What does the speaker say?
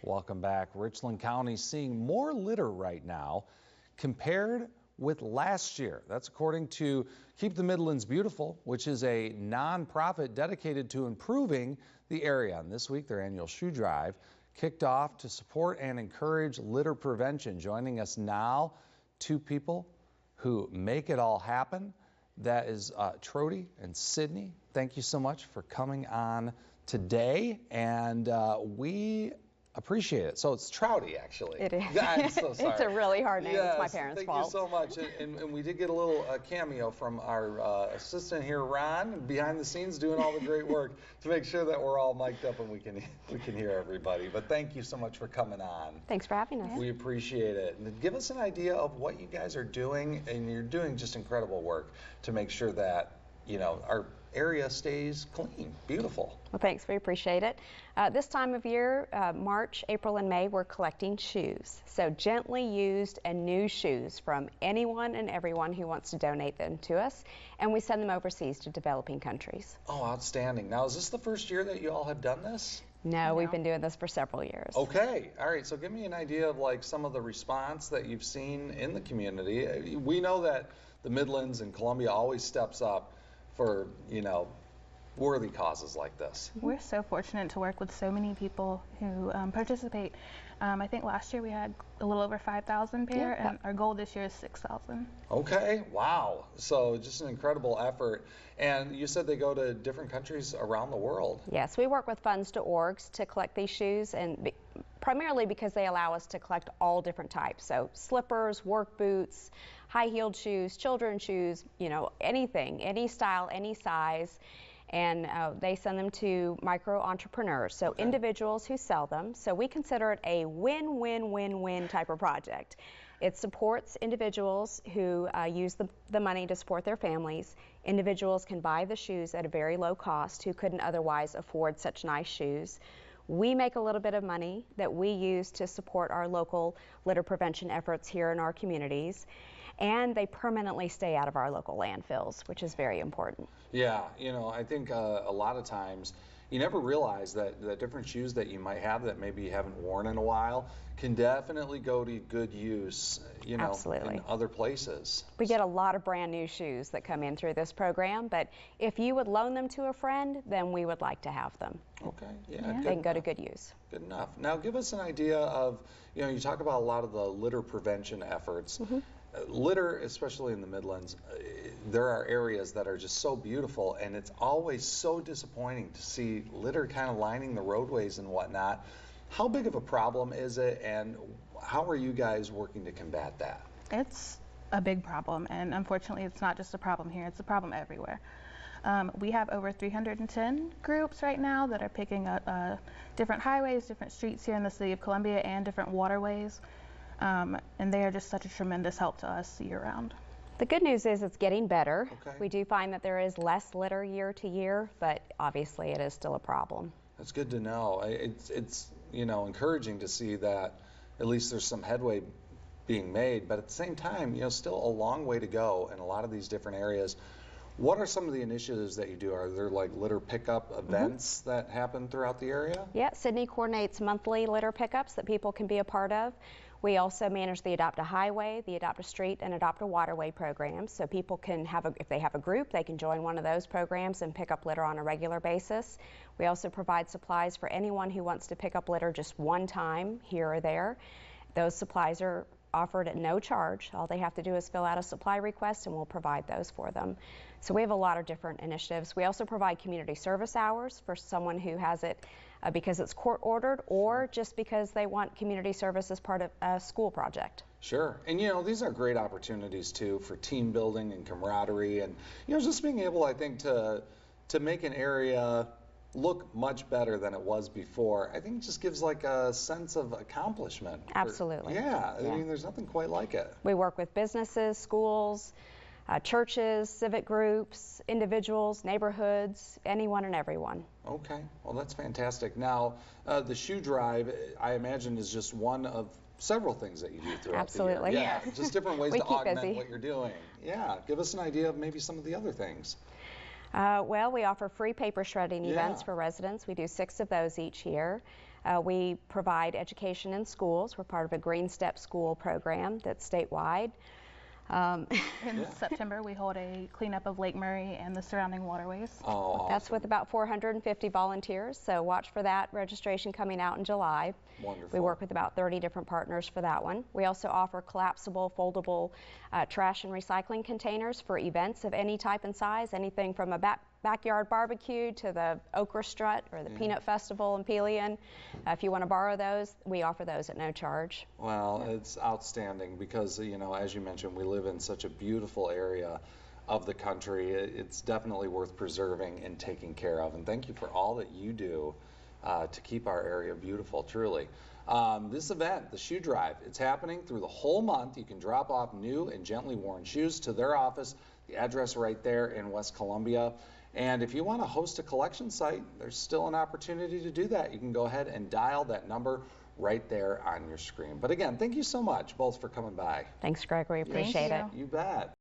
Welcome back. Richland County seeing more litter right now compared with last year. That's according to Keep the Midlands Beautiful, which is a nonprofit dedicated to improving the area. And this week, their annual shoe drive kicked off to support and encourage litter prevention. Joining us now, two people who make it all happen. That is Trody and Sydney. Thank you so much for coming on today, and we appreciate it. So it's Trouty, actually. It is. I'm so sorry. It's a really hard name. Yes, it's my parents' fault. fault. Thank you so much. And we did get a little cameo from our assistant here, Ron, behind the scenes doing all the great work to make sure that we're all mic'd up and we can hear everybody. But thank you so much for coming on. Thanks for having us. We appreciate it. And give us an idea of what you guys are doing, and you're doing just incredible work to make sure that, you know, our area stays clean, beautiful. Well, thanks. We appreciate it. This time of year, March, April, and May, we're collecting shoes. So gently used and new shoes from anyone and everyone who wants to donate them to us. And we send them overseas to developing countries. Oh, outstanding. Now, is this the first year that you all have done this? No, we've been doing this for several years. Okay. All right. So give me an idea of like some of the response that you've seen in the community. We know that the Midlands and Columbia always steps up for, you know, worthy causes like this. We're so fortunate to work with so many people who participate. I think last year we had a little over 5,000 pair, and our goal this year is 6,000. Okay, wow. So just an incredible effort. And you said they go to different countries around the world. Yes, we work with funds.org to collect these shoes, and primarily because they allow us to collect all different types. So slippers, work boots, high-heeled shoes, children's shoes, you know, anything, any style, any size. And they send them to micro entrepreneurs, so individuals who sell them. So we consider it a win-win-win-win type of project. It supports individuals who use the money to support their families. Individuals can buy the shoes at a very low cost who couldn't otherwise afford such nice shoes. We make a little bit of money that we use to support our local litter prevention efforts here in our communities. And they permanently stay out of our local landfills, which is very important. Yeah, you know, I think a lot of times you never realize that the different shoes that you might have that maybe you haven't worn in a while can definitely go to good use, you know, in other places. We get a lot of brand new shoes that come in through this program, but if you would loan them to a friend, then we would like to have them. Okay, yeah. They can go to good use. Good enough. Now give us an idea of, you know, you talk about a lot of the litter prevention efforts. Litter, especially in the Midlands, there are areas that are just so beautiful, and it's always so disappointing to see litter kind of lining the roadways and whatnot. How big of a problem is it, and how are you guys working to combat that? It's a big problem, and unfortunately it's not just a problem here, it's a problem everywhere. We have over 310 groups right now that are picking up different highways, different streets here in the city of Columbia, and different waterways. And they are just such a tremendous help to us year-round. The good news is it's getting better. We do find that there is less litter year to year, but obviously it is still a problem. That's good to know. It's you know, encouraging to see that at least there's some headway being made, but at the same time, you know, still a long way to go in a lot of these different areas. What are some of the initiatives that you do? Are there like litter pickup events that happen throughout the area? Yeah, Sydney coordinates monthly litter pickups that people can be a part of. We also manage the Adopt a Highway, the Adopt a Street, and Adopt a Waterway programs. So people can have, if they have a group, they can join one of those programs and pick up litter on a regular basis. We also provide supplies for anyone who wants to pick up litter just one time here or there. Those supplies are offered at no charge. All they have to do is fill out a supply request and we'll provide those for them. So we have a lot of different initiatives. We also provide community service hours for someone who has it because it's court ordered or just because they want community service as part of a school project. Sure. And you know, these are great opportunities too for team building and camaraderie, and you know, just being able, I think, to make an area look much better than it was before. I think it just gives like a sense of accomplishment. Absolutely. I mean, there's nothing quite like it. We work with businesses, schools, churches, civic groups, individuals, neighborhoods, anyone and everyone. Okay, well that's fantastic. Now, the shoe drive, I imagine, is just one of several things that you do throughout the year. Yeah, just different ways to augment what you're doing. Yeah, give us an idea of maybe some of the other things. Well, we offer free paper shredding events for residents. We do 6 of those each year. We provide education in schools. We're part of a Green Step School program that's statewide. In September, we hold a cleanup of Lake Murray and the surrounding waterways. Oh, awesome. That's with about 450 volunteers, so watch for that registration coming out in July. Wonderful. We work with about 30 different partners for that one. We also offer collapsible, foldable trash and recycling containers for events of any type and size, anything from a backyard barbecue to the Okra Strut or the Peanut Festival in Pelion. If you want to borrow those, we offer those at no charge. Well, it's outstanding because, you know, as you mentioned, we live in such a beautiful area of the country. It's definitely worth preserving and taking care of. And thank you for all that you do to keep our area beautiful, truly. This event, the shoe drive, it's happening through the whole month. You can drop off new and gently worn shoes to their office. The address right there in West Columbia. And if you want to host a collection site, there's still an opportunity to do that. You can go ahead and dial that number right there on your screen. But again, thank you so much, both, for coming by. Thanks, Greg. We appreciate it. You bet.